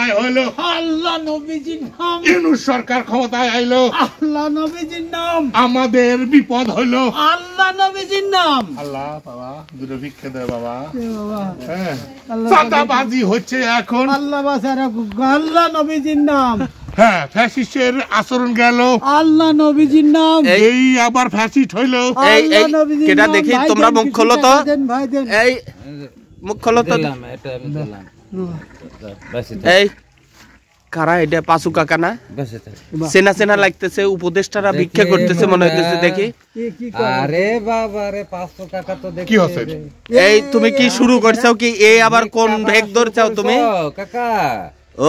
ক্ষমতায় হলো, আল্লাহ নবীজির নাম, ইউনূস সরকার ক্ষমতায় আইলো, আল্লাহ নবীজির নাম, আমাদের বিপদ হইলো, আল্লাহ নবীজির নাম। আল্লাহ বাবা দুটো ভিক্ষে দেয় বাবা। এ বাবা, হ্যাঁ, আল্লাহ চাঁদাবাজি হচ্ছে এখন। আল্লাহ বাঁচায় রাখুক, আল্লাহ নবীজির নাম। হ্যাঁ, ফ্যাসিস্টের আচরণ গেল, আল্লাহ নবীজির নাম। এই আবার ফ্যাসিস্ট হইলো। আল্লাহ নবীজির কেটা নাম। দেখি ভাই তোমরা দেন, মুখ কিছু খোলো তো। টাকা দেন, ভাই দেন। এই মুখ খোলো তো। এই কারা এটা? পাঁচু কাকা না? চেনা চেনা লাগতেছে, উপদেষ্টারা ভিক্ষা করতেছে মনে হইতেছে দেখি। কি করে? আরে বাবা রে 500 টাকা তো দেখি। কি হচ্ছে? এই তুমি কি শুরু করছাও কি? এই আবার কোন ভেগ ধরছাও তুমি? কাকা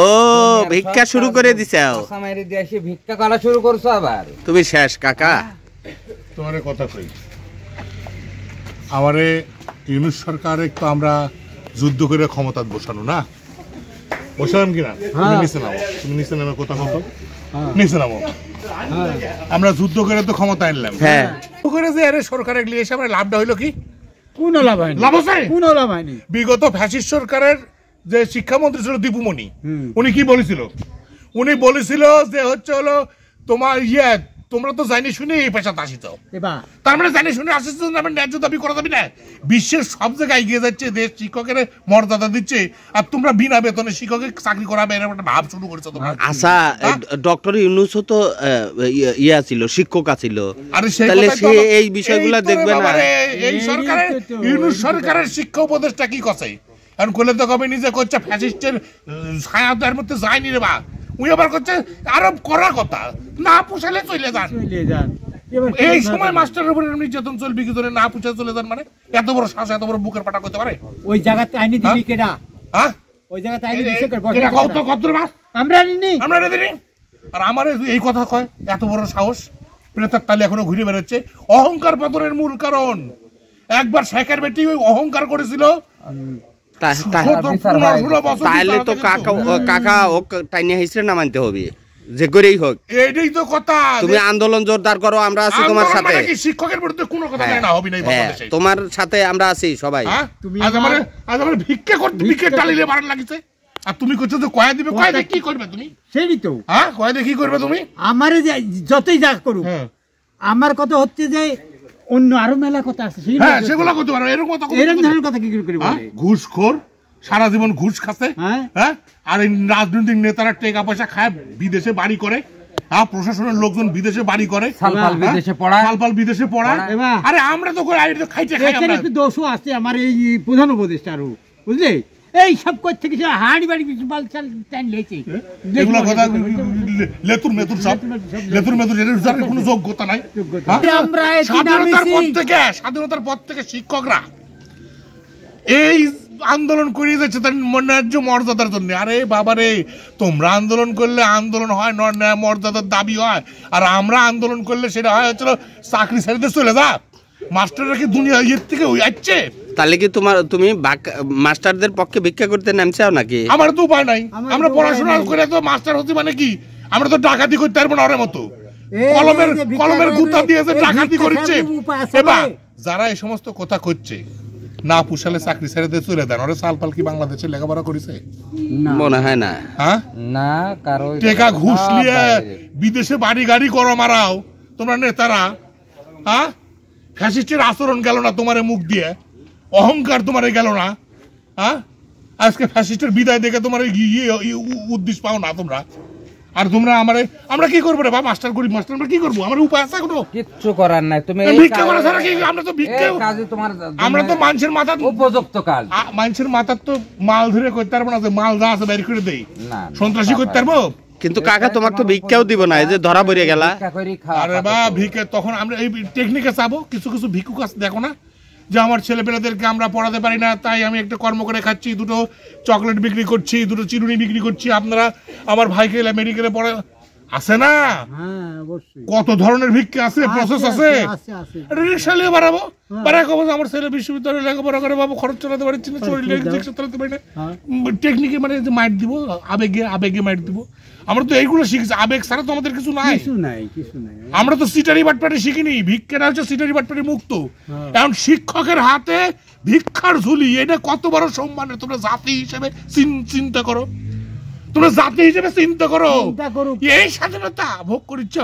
ও ভিক্ষা শুরু করে দিছাও? আসামের দেশে ভিক্ষা করা শুরু করছো আবার? তুমি শেষ কাকা। তোমার কথা কই, আমারে ইউনূস সরকার একটু আমরা যুদ্ধ করে ক্ষমতা বসানো না, বসালাম কিনা? তুমি নিচে নামো, তুমি নিচে নামে কথা কত, নিচে নামো। আমরা যুদ্ধ করে তো ক্ষমতা আনলাম। হ্যাঁ, করে যে আরে সরকারের লিয়ে এসে আমার লাভটা হইলো কি? কোনো লাভ হয়নি, লাভ আছে? কোনো লাভ হয়নি। বিগত ফ্যাসিস্ট সরকারের যে শিক্ষামন্ত্রী ছিল দীপুমণি, উনি কি বলেছিল? উনি বলেছিল যে হচ্ছে হলো তোমার তোমরা তো জানি শুনে এই পেশাতে আসিত, এবার তার মানে জানি শুনে আসিস, ন্যায্য দাবি করা যাবে না। বিশ্বের সব জায়গায় এগিয়ে যাচ্ছে, দেশ শিক্ষকের মর্যাদা দিচ্ছে, আর তোমরা বিনা বেতনে শিক্ষকের চাকরি করাবে এরকম একটা ভাব শুরু করেছো তোমরা। আচ্ছা ডক্টর ইউনূসও তো ইয়া ছিল, শিক্ষক ছিল, আরে সেই তাহলে কথাই সে তো এই বিষয়গুলো এই তো দেখবে না? বাবারে, এই সরকারের ইউনূস সরকারের শিক্ষা উপদেষ্টা কি কছে? এখন কোলে তো কবে নিজে করছে ফ্যাসিস্টের ছায়া তার মধ্যে যায়নি রে বা, উনি আবার করছে আরো করা কথা না পোষালে চলে যান। চলে যান। এবার এই সময় মাস্টারের উপরে নির্যাতন চলবে কি করে? না পোষালে চলে যান মানে এত বড় শ্বাস, এত বড় বুকের পাটা করতে পারে? ওই জায়গাতে আইনি দিলি কেডা? হ্যাঁ, ওই জায়গাতে আইনি দিছে কে? এরা কত কত মাস আমরা আইনি। আমরা রেডি নেই। আর আমার এই কথা কয়, এত বড় সাহস, প্রেতার তালে এখনো ঘুরে বেড়াচ্ছে। অহংকার পতনের মূল কারণ, একবার শেখের বেটি ওই অহংকার করেছিল, তাহলে তো কাকা ও টাইনে হিসেবে না মানতে হবে, যে করেই হোক। এইটাই তো কথা, তুমি আন্দোলন জোরদার করো, আমরা আছি তোমার সাথে। শিক্ষকের বিরুদ্ধে কোনো কথা না হবে না বাংলাদেশে, তোমার সাথে আমরা আছি সবাই। আজ আমার ভিক্ষা করতে ভিক্ষা টালিলে বাড়ান লাগিছে, আর তুমি করছো তো কয়া দিবে, কয়া দিয়ে কি করবে তুমি? সেই তো হ্যাঁ, কয়া দিয়ে কি করবে তুমি? আমারে যতই যা করুক, আমার কথা হচ্ছে যে অন্য আরো মেলা কথা আছে, হ্যাঁ সেগুলো করতে পারো। এরকম ধরনের কথা কি করে বলে? ঘুষখোর, সারা জীবন ঘুষ খাচ্ছে, হ্যাঁ, আর এই রাজনৈতিক নেতারা টাকা পয়সা খায়, বিদেশে বাড়ি করে, হ্যাঁ, প্রশাসনের লোকজন বিদেশে বাড়ি করে, সালপাল বিদেশে পড়ায়, সালপাল বিদেশে পড়ায়। আরে আমরা তো খাইতে খাই। এখানে একটু দোষও আছে আমার এই প্রধান উপদেষ্টা, আরো বুঝলে এই সব কই থেকে হাড়ি বাড়ি বালচাল টাইম লেছে, এগুলো কথা লেতুর মেতুর সব লেতুর মেতুর, এর কোনো যোগ্যতা নাই। আমরা স্বাধীনতার পর থেকে শিক্ষকরা এই আন্দোলন করে যাচ্ছে তার ন্যায্য মর্যাদার জন্য। আরে বাবারে, তোমরা আন্দোলন করলে আন্দোলন হয় ন্যায় মর্যাদার দাবি হয়, আর আমরা আন্দোলন করলে সেটা হয় হচ্ছিল চাকরি ছেড়ে চলে যা। মাস্টাররা কি দুনিয়া ইয়ের থেকে আসছে? তাহলে কি তুমি মাস্টারদের পক্ষে ভিক্ষা করতে নামছাও নাকি? আমার তো উপায় নাই, আমরা পড়াশোনা করে তো মাস্টার হতে মানে কি, আমরা তো ডাকাতি করতে পারবো না ওর মতো, কলমের গুতা দিয়ে যে ডাকাতি করছে। এবার যারা এই সমস্ত কথা করছে, না পুষালে চাকরি ছেড়ে দিয়ে চলে দেন, ওরা সালপাল কি বাংলাদেশে লেখাপড়া করেছে? মনে হয় না। হ্যাঁ, না, কারো টাকা ঘুষ নিয়ে বিদেশে বাড়ি গাড়ি করো মারাও তোমরা নেতারা। হ্যাঁ, ফ্যাসিস্টের আচরণ গেল না তোমার মুখ দিয়ে, অহংকার তোমার গেল না। হ্যাঁ, আজকে ফ্যাসিস্টের বিদায় দেখে তোমার উদ্দেশ্য পাও না তোমরা। আর তোমরা আমরা কি করবো রে বা, মাস্টার গরিব মাস্টার আমরা কি করবো? আমার উপায় আছে কোনো? কিচ্ছু করার নাই। তুমি ভিক্ষা করা ছাড়া কি? আমরা তো ভিক্ষা, আমরা তো মানুষের মাথা উপযুক্ত কাজ, মানুষের মাথার তো মাল ধরে করতে পারবো না, যে মাল যা আছে বের করে দেই, সন্ত্রাসী করতে পারবো? কিন্তু কাকা তোমাকে তো ভিক্ষাও দিব না, এই যে ধরা পড়ে গেলা। আরে বা ভিক্ষা, তখন আমরা এই টেকনিকে চাবো। কিছু কিছু ভিক্ষুক আছে দেখো না, যে আমার ছেলেপেলেদেরকে আমরা পড়াতে পারি না, তাই আমি একটা কর্ম করে খাচ্ছি, দুটো চকলেট বিক্রি করছি, দুটো চিরুনি বিক্রি করছি, আপনারা আমার ভাইকে মেডিকেলে পড়ে আছে না? কত ধরনের ভিক্ষা আছে, প্রসেস আছে। রিক্সা নিয়ে বাড়াবো, আমার ছেলে বিশ্ববিদ্যালয়ে লেখাপড়া করে, বাবু খরচ চালাতে পারছি না, চালাতে পারি না, টেকনিকে মানে মাইট দিব, আবেগে মাইট দিব। আমরা তো এইগুলো শিখেছি, আবেগ ছাড়া তো আমাদের কিছু নাই। আমরা তো সিটারি বাটপাটি শিখিনি, ভিক্ষাটা হচ্ছে সিটারি বাটপাটি মুক্ত। এখন শিক্ষকের হাতে ভিক্ষার ঝুলি, এটা কত বড় সম্মানের, তোমরা জাতি হিসেবে চিন্তা করো। তোমরা জাতি হিসেবে চিন্তা করো, চিন্তা করুক। এই স্বাধীনতা ভোগ করিচ্ছ।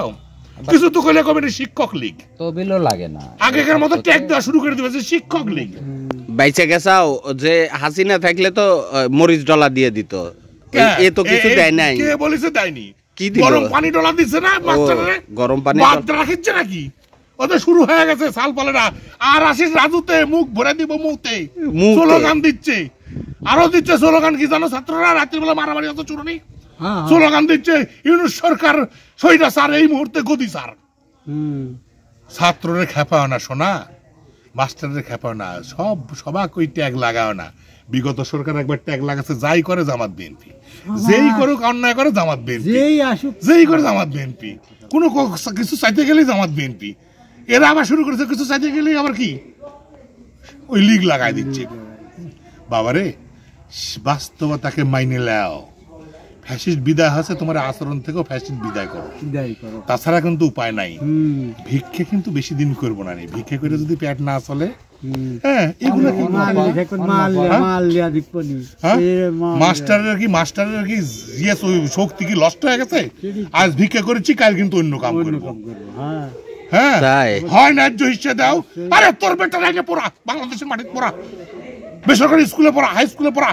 কিছু তো কইলে কবে শিক্ষক লীগ, তবিলও লাগে না। আগেকার মতো ট্যাগ দেওয়া শুরু করে দিবে যে শিক্ষক লীগ। বাইচে গেছাও যে হাসিনা থাকলে তো মরিচ ডলা দিয়ে দিত, এ তো কিছু দেয় নাই। কে বলেছে দেয়নি? কি দিল? গরম পানি ডলা দিচ্ছে না মাস্টাররে? গরম পানি বাদ রাখিচ্ছে নাকি? ওদের শুরু হয়ে গেছে সালপালেরা। আর আসিস রাজুতে মুখ ভরে দিব মুতে, মুতে। স্লোগান দিচ্ছে, আরো দিচ্ছে স্লোগান। কি জানো ছাত্ররা রাত্রিবেলা মারামারি হতো চুরনি, হ্যাঁ, স্লোগান দিচ্ছে ইউনুস সরকার সইটা স্যার, এই মুহূর্তে গদি স্যার। হুম। ছাত্ররে খেপাও না শোনা, মাস্টারের খেপাও না, সবাক ওই ট্যাগ লাগাও না। বিগত সরকার একবার ট্যাগ লাগাচ্ছে, যাই করে জামাত বিএনপি, যেই করুক অন্যায় করে জামাত বিএনপি, যেই আসুক যেই করে জামাত বিএনপি, কোনো কিছু চাইতে গেলেই জামাত বিএনপি। এরা আবার শুরু করেছে কিছু চাইতে গেলেই আবার কি ওই লীগ লাগাই দিচ্ছে। বাবারে বাস্তবতাকে মাইনে লাও। ফ্যাসিস্ট বিদায় হচ্ছে, তোমার আচরণ থেকেও ফ্যাসিস্ট বিদায় করো, বিদায় করো। তাছাড়া কিন্তু উপায় নাই। হুম, ভিক্ষে কিন্তু বেশি দিন করবো না, ভিক্ষে করে যদি পেট না চলে, হুম। হ্যাঁ এগুলো কি মাস্টারের কি ইয়ে শক্তি কি নষ্ট হয়ে গেছে? আজ ভিক্ষা করেছি, কাল কিন্তু অন্য কাম করবো। হ্যাঁ তাই হয় ন্যায্য হিসেবে দাও। আরে তোর বেটা রাইজে পড়া, বাংলাদেশের মাটিতে পড়া, বেসরকারি স্কুলে পড়া, হাই স্কুলে পড়া,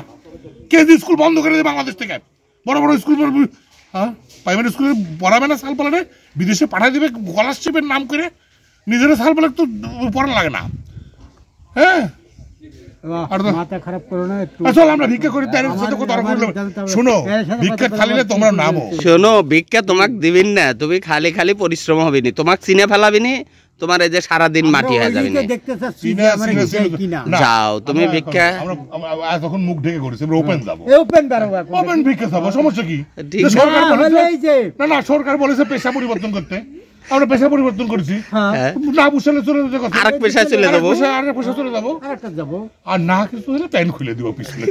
কেজি স্কুল বন্ধ করে দেবে বাংলাদেশ থেকে। বড় বড় স্কুল, হ্যাঁ প্রাইমারি স্কুলে পড়াবে না, সাল পালারে বিদেশে পাঠাই দেবে স্কলারশিপের নাম করে, নিজেরা সাল পালে তো পড়া লাগে না। হ্যাঁ মাথা খারাপ করো না একটু। আসলে আমরা ভিক্ষা করি, তার সাথে কথা শোনো, ভিক্ষা খালিলে তোমরা নামো। শোনো, ভিক্ষা তোমাক দিবিন না, তুমি খালি খালি পরিশ্রম হবে নি, তোমাক চিনে ফেলাবি নি, তোমার এই যে সারাদিন মাটি হয়ে যাবে না। দেখতে চাচ্ছি যে আমরা যাই কিনা। যাও তুমি ভিক্ষা। আমরা তখন মুখ ঢেকে করেছি, আমরা ওপেন যাবো, ওপেন বেরোবা, ওপেন ভিক্ষা যাবো, সমস্যা কি? ঠিক যে সরকার না, বলেছে, হলেই যে না সরকার বলেছে পেশা পরিবর্তন করতে, আমরা পেশা পরিবর্তন করেছি। হ্যাঁ, হ্যাঁ। না বুঝলে চলে যেতে কথা, আরেক পেশায় চলে যাবো। আরেক পেশা চলে যাবো, আরেকটা যাবো। আর না কিছু হলে প্যান্ট খুলে দিব পিছনে।